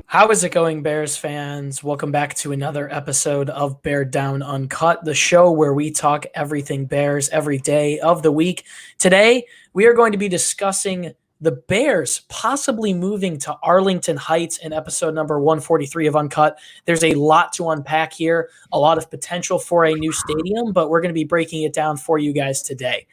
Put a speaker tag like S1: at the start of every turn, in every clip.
S1: How is it going, Bears fans? Welcome back to another episode of Beared Down Uncut, the show where we talk everything Bears every day of the week. Today, we are going to be discussing the Bears possibly moving to Arlington Heights in episode number 143 of Uncut. There's a lot to unpack here, a lot of potential for a new stadium, but we're going to be breaking it down for you guys today.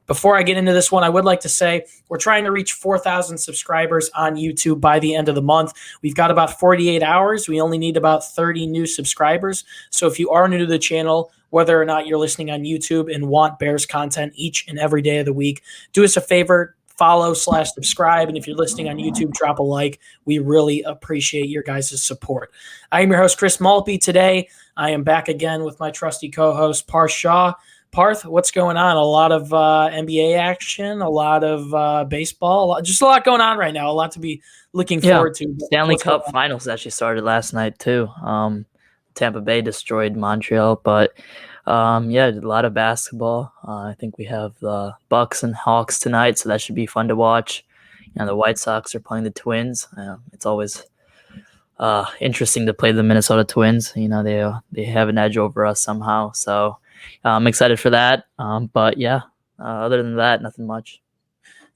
S1: Before I get into this one, I would like to say we're trying to reach 4,000 subscribers on YouTube by the end of the month. We've got about 48 hours. We only need about 30 new subscribers. So if you are new to the channel, whether or not you're listening on YouTube and want Bears content each and every day of the week, do us a favor, follow/subscribe. And if you're listening on YouTube, drop a like. We really appreciate your guys' support. I am your host, Chris Maltby. Today, I am back again with my trusty co-host, Parth Shaw. Parth, what's going on? A lot of NBA action, a lot of baseball, just a lot going on right now. A lot to be looking forward to.
S2: Stanley Cup Finals actually started last night too. Tampa Bay destroyed Montreal, but a lot of basketball. I think we have the Bucks and Hawks tonight, so that should be fun to watch. The White Sox are playing the Twins. It's always interesting to play the Minnesota Twins. They have an edge over us somehow, so. I'm excited for that. Other than that, nothing much.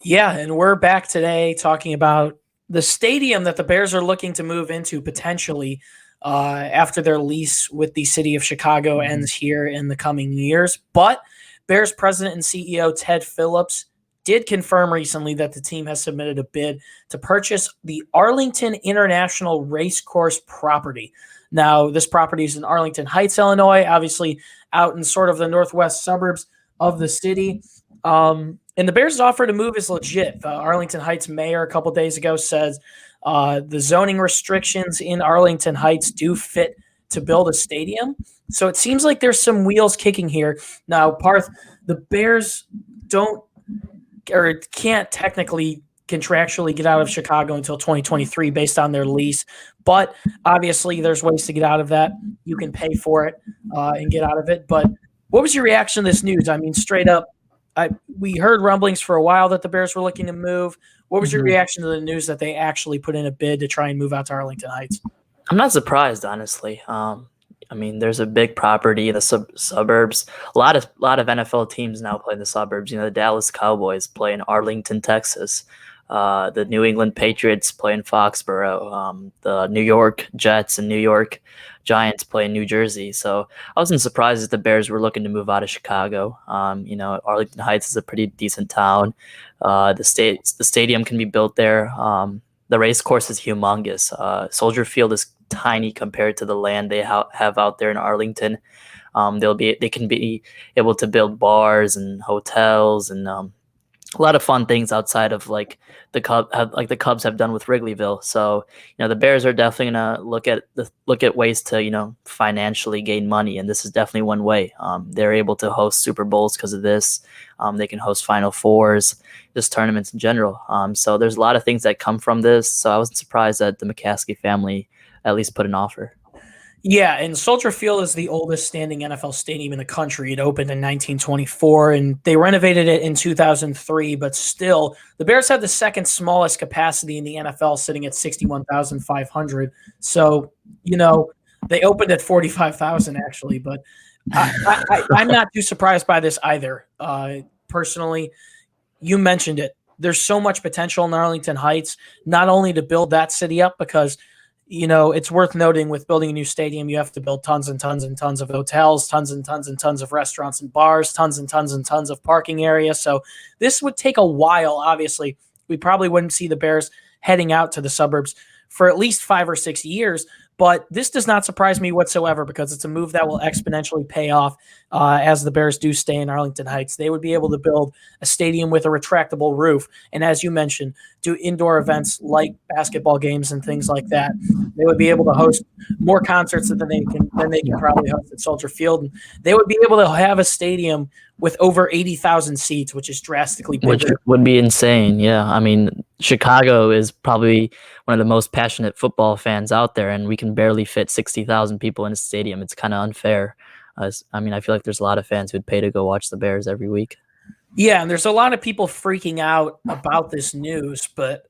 S1: Yeah, and we're back today talking about the stadium that the Bears are looking to move into potentially after their lease with the city of Chicago ends here in the coming years. But Bears president and CEO Ted Phillips did confirm recently that the team has submitted a bid to purchase the Arlington International Racecourse property. Now, this property is in Arlington Heights, Illinois, obviously out in sort of the northwest suburbs of the city. And the Bears' offer to move is legit. The Arlington Heights mayor a couple days ago says the zoning restrictions in Arlington Heights do fit to build a stadium. So it seems like there's some wheels kicking here. Now, Parth, the Bears can't technically contractually get out of Chicago until 2023 based on their lease. But obviously there's ways to get out of that. You can pay for it and get out of it. But what was your reaction to this news? I mean, straight up, we heard rumblings for a while that the Bears were looking to move. What was your reaction to the news that they actually put in a bid to try and move out to Arlington Heights?
S2: I'm not surprised, honestly. There's a big property in the suburbs. A lot of NFL teams now play in the suburbs. The Dallas Cowboys play in Arlington, Texas. The New England Patriots play in Foxborough. The New York Jets and New York Giants play in New Jersey. So I wasn't surprised that the Bears were looking to move out of Chicago. Arlington Heights is a pretty decent town. The stadium can be built there. The race course is humongous. Soldier Field is tiny compared to the land they have out there in Arlington. They can be able to build bars and hotels and a lot of fun things outside of like the Cubs have done with Wrigleyville. So the Bears are definitely gonna look at ways to financially gain money, and this is definitely one way. They're able to host Super Bowls because of this. They can host Final Fours, just tournaments in general. So there's a lot of things that come from this. So I wasn't surprised that the McCaskey family at least put an offer.
S1: Yeah, and Soldier Field is the oldest standing NFL stadium in the country. It opened in 1924, and they renovated it in 2003, but still, the Bears have the second smallest capacity in the NFL, sitting at 61,500. So, they opened at 45,000, actually, but I'm not too surprised by this either. Personally, you mentioned it. There's so much potential in Arlington Heights, not only to build that city up because it's worth noting with building a new stadium, you have to build tons and tons and tons of hotels, tons and tons and tons of restaurants and bars, tons and tons and tons of parking areas. So this would take a while, obviously. We probably wouldn't see the Bears heading out to the suburbs for at least 5 or 6 years. But this does not surprise me whatsoever because it's a move that will exponentially pay off as the Bears do stay in Arlington Heights. They would be able to build a stadium with a retractable roof. And as you mentioned, do indoor events like basketball games and things like that. They would be able to host more concerts than they can probably host at Soldier Field. And they would be able to have a stadium with over 80,000 seats, which is drastically bigger.
S2: Which would be insane, yeah. I mean, Chicago is probably one of the most passionate football fans out there, and we can barely fit 60,000 people in a stadium. It's kind of unfair. I mean, I feel like there's a lot of fans who'd pay to go watch the Bears every week.
S1: Yeah, and there's a lot of people freaking out about this news, but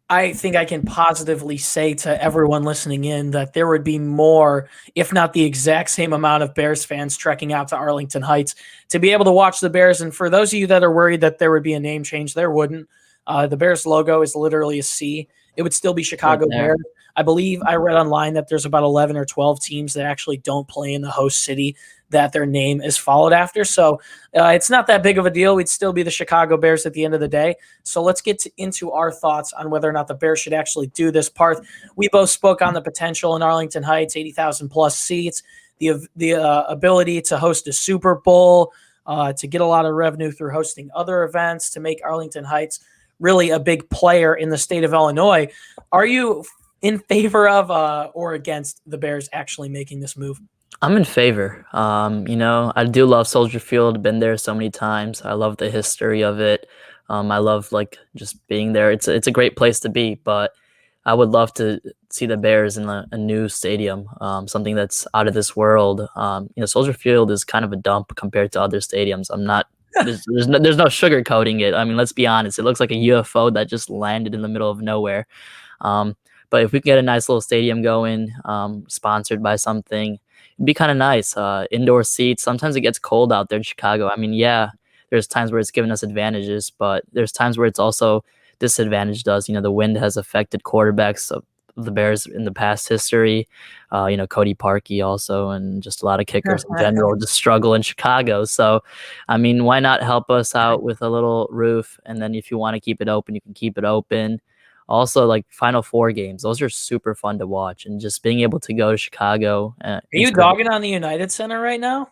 S1: I think I can positively say to everyone listening in that there would be more, if not the exact same amount of Bears fans trekking out to Arlington Heights to be able to watch the Bears. And for those of you that are worried that there would be a name change, there wouldn't. The Bears logo is literally a C. It would still be Chicago Bears. I believe I read online that there's about 11 or 12 teams that actually don't play in the host city that their name is followed after. So it's not that big of a deal. We'd still be the Chicago Bears at the end of the day. So let's get into our thoughts on whether or not the Bears should actually do this. Parth, we both spoke on the potential in Arlington Heights, 80,000 plus seats, the ability to host a Super Bowl, to get a lot of revenue through hosting other events, to make Arlington Heights really a big player in the state of Illinois. Are you in favor of or against the Bears actually making this move?
S2: I'm in favor. I do love Soldier Field. Been there so many times. I love the history of it. I love just being there. It's a great place to be. But I would love to see the Bears in a new stadium, something that's out of this world. Soldier Field is kind of a dump compared to other stadiums. I'm not. There's no sugarcoating it. I mean, let's be honest. It looks like a UFO that just landed in the middle of nowhere. But if we can get a nice little stadium going, sponsored by something, it'd be kind of nice. Indoor seats. Sometimes it gets cold out there in Chicago. I mean, yeah, there's times where it's given us advantages, but there's times where it's also disadvantaged us. The wind has affected quarterbacks of the Bears in the past history. Cody Parkey also, and just a lot of kickers in general just struggle in Chicago. So, I mean, why not help us out with a little roof? And then if you want to keep it open, you can keep it open. Also, Final Four games, those are super fun to watch, and just being able to go to Chicago.
S1: Are you dogging on the United Center right now?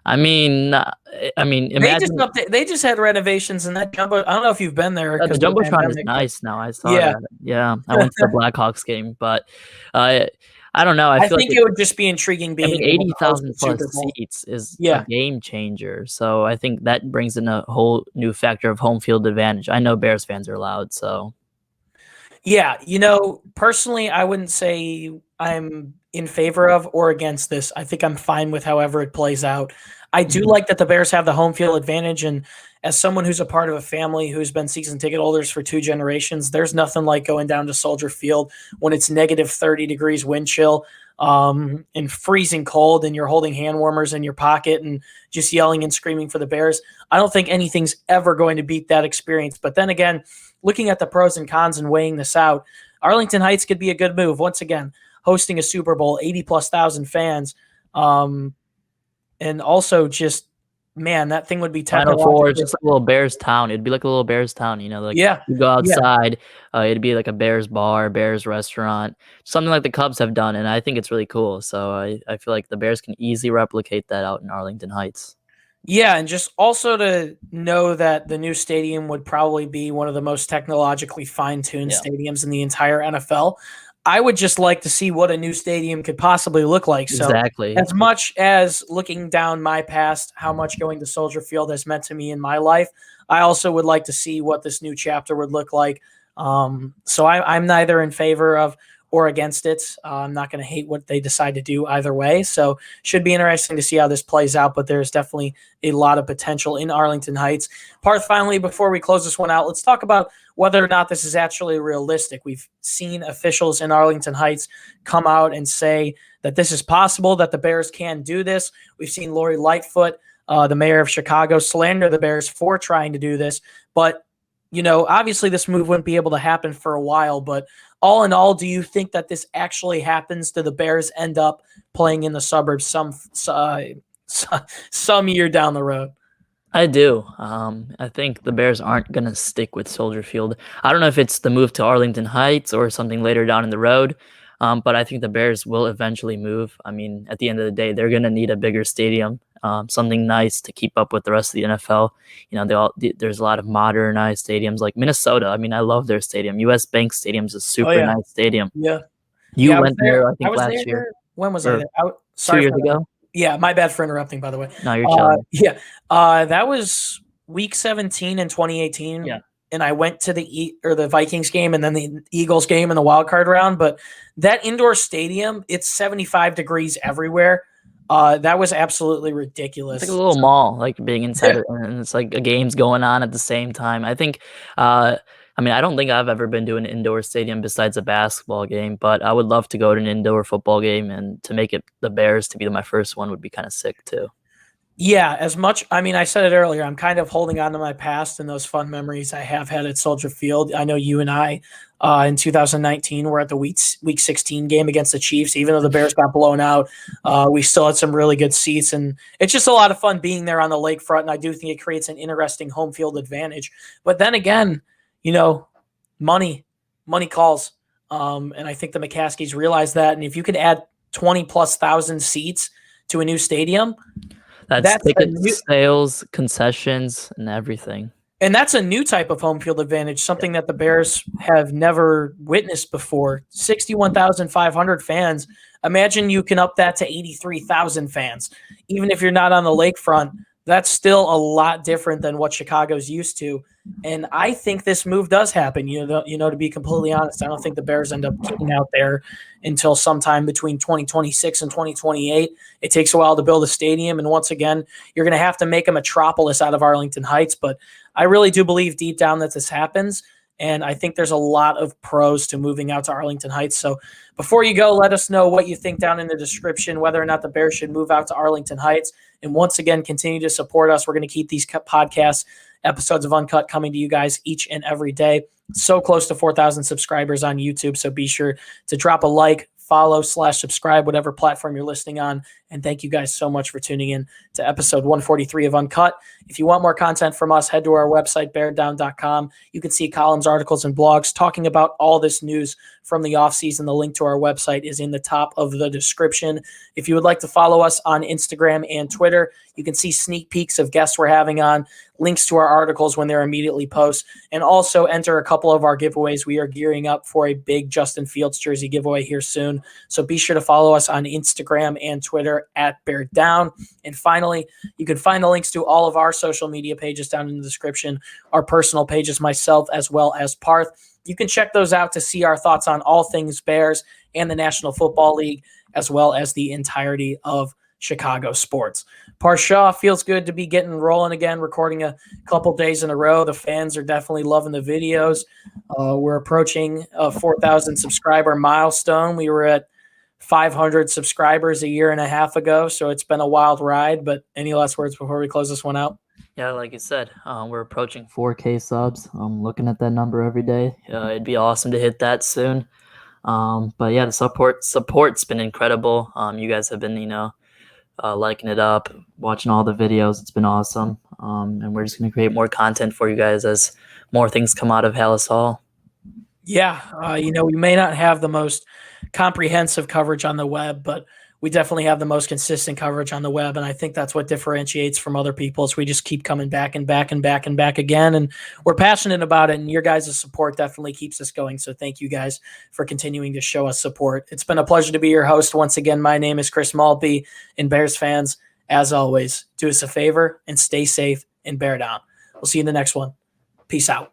S2: I mean, imagine
S1: they just had renovations, and that jumbo. I don't know if you've been there.
S2: The jumbotron is nice now. I saw that. Yeah, I went to the Blackhawks game, but I don't know. I feel
S1: think it would just be intriguing being
S2: 80,000 plus seats is a game changer. So I think that brings in a whole new factor of home field advantage. I know Bears fans are loud, so.
S1: Yeah, personally, I wouldn't say I'm in favor of or against this. I think I'm fine with however it plays out. I do like that the Bears have the home field advantage, and as someone who's a part of a family who's been season ticket holders for 2 generations, there's nothing like going down to Soldier Field when it's negative 30 degrees wind chill and freezing cold, and you're holding hand warmers in your pocket and just yelling and screaming for the Bears. I don't think anything's ever going to beat that experience. But then again, looking at the pros and cons and weighing this out, Arlington Heights could be a good move. Once again, hosting a Super Bowl, 80+ thousand fans. And also just, man, that thing would be
S2: Final Four, just like a little Bears town. It'd be like a little Bears town, you go outside, it'd be like a Bears bar, Bears restaurant, something like the Cubs have done, and I think it's really cool. So I feel like the Bears can easily replicate that out in Arlington Heights.
S1: Yeah, and just also to know that the new stadium would probably be one of the most technologically fine-tuned stadiums in the entire NFL. I would just like to see what a new stadium could possibly look like. So
S2: exactly.
S1: As much as looking down my past, how much going to Soldier Field has meant to me in my life, I also would like to see what this new chapter would look like. So I'm neither in favor of or against it. I'm not going to hate what they decide to do either way. So should be interesting to see how this plays out, but there's definitely a lot of potential in Arlington Heights. Parth, finally, before we close this one out, let's talk about whether or not this is actually realistic. We've seen officials in Arlington Heights come out and say that this is possible, that the Bears can do this. We've seen Lori Lightfoot, the mayor of Chicago, slander the Bears for trying to do this. But, obviously this move wouldn't be able to happen for a while, but all in all, do you think that this actually happens? Do the Bears end up playing in the suburbs some year down the road?
S2: I do. I think the Bears aren't going to stick with Soldier Field. I don't know if it's the move to Arlington Heights or something later down in the road, but I think the Bears will eventually move. I mean, at the end of the day, they're going to need a bigger stadium, something nice to keep up with the rest of the NFL. There's a lot of modernized stadiums like Minnesota. I mean, I love their stadium. US Bank Stadium is a super nice stadium.
S1: Yeah.
S2: You went there, I think, last year.
S1: When was I there?
S2: 2 years ago?
S1: Yeah, my bad for interrupting, by the way.
S2: No, you're chilling.
S1: That was week 17 in 2018.
S2: Yeah.
S1: And I went to the Vikings game and then the Eagles game in the wild card round. But that indoor stadium, it's 75 degrees everywhere. That was absolutely ridiculous.
S2: It's like a little mall, like being inside it, and it's like a game's going on at the same time. I think, I mean, I don't think I've ever been to an indoor stadium besides a basketball game, but I would love to go to an indoor football game, and to make it the Bears to be my first one would be kind of sick too.
S1: Yeah, as much, I mean, I said it earlier, I'm kind of holding on to my past and those fun memories I have had at Soldier Field. I know you and I in 2019 were at the week 16 game against the Chiefs. Even though the Bears got blown out, we still had some really good seats, and it's just a lot of fun being there on the lakefront, and I do think it creates an interesting home field advantage. But then again, you know, money calls, and I think the McCaskies realize that, and if you could add 20 plus thousand seats to a new stadium,
S2: That's ticket sales, concessions, and everything.
S1: and that's a new type of home field advantage, something that the Bears have never witnessed before. 61,500 fans. Imagine you can up that to 83,000 fans. Even if you're not on the lakefront, that's still a lot different than what Chicago's used to. And I think this move does happen. To be completely honest, I don't think the Bears end up getting out there until sometime between 2026 and 2028. It takes a while to build a stadium. And once again, you're going to have to make a metropolis out of Arlington Heights. But I really do believe deep down that this happens. And I think there's a lot of pros to moving out to Arlington Heights. So before you go, let us know what you think down in the description, whether or not the Bears should move out to Arlington Heights. And once again, continue to support us. We're going to keep these podcasts, episodes of Uncut, coming to you guys each and every day. So close to 4,000 subscribers on YouTube. So be sure to drop a like, follow, /subscribe, whatever platform you're listening on. And thank you guys so much for tuning in to episode 143 of Uncut. If you want more content from us, head to our website, beareddown.com. You can see columns, articles, and blogs talking about all this news from the offseason. The link to our website is in the top of the description. If you would like to follow us on Instagram and Twitter, you can see sneak peeks of guests we're having on, links to our articles when they're immediately post, and also enter a couple of our giveaways. We are gearing up for a big Justin Fields jersey giveaway here soon. So be sure to follow us on Instagram and Twitter at Beared Down. And finally, you can find the links to all of our social media pages down in the description, our personal pages, myself, as well as Parth. You can check those out to see our thoughts on all things Bears and the National Football League, as well as the entirety of Chicago sports. Parth Shaw, feels good to be getting rolling again, recording a couple days in a row. The fans are definitely loving the videos. We're approaching a 4,000 subscriber milestone. We were at 500 subscribers a year and a half ago, so it's been a wild ride. But any last words before we close this one out?
S2: Yeah, like you said, we're approaching 4K subs. I'm looking at that number every day. It'd be awesome to hit that soon. But yeah, the support's been incredible. You guys have been, liking it up, watching all the videos. It's been awesome. And we're just going to create more content for you guys as more things come out of Hallis Hall.
S1: Yeah, we may not have the most comprehensive coverage on the web, but we definitely have the most consistent coverage on the web, and I think that's what differentiates from other people. Is we just keep coming back and back and back and back again, and we're passionate about it, and your guys' support definitely keeps us going. So thank you guys for continuing to show us support. It's been a pleasure to be your host once again. My name is Chris Maltby, and Bears fans, as always, do us a favor and stay safe and bear down. We'll see you in the next one. Peace out.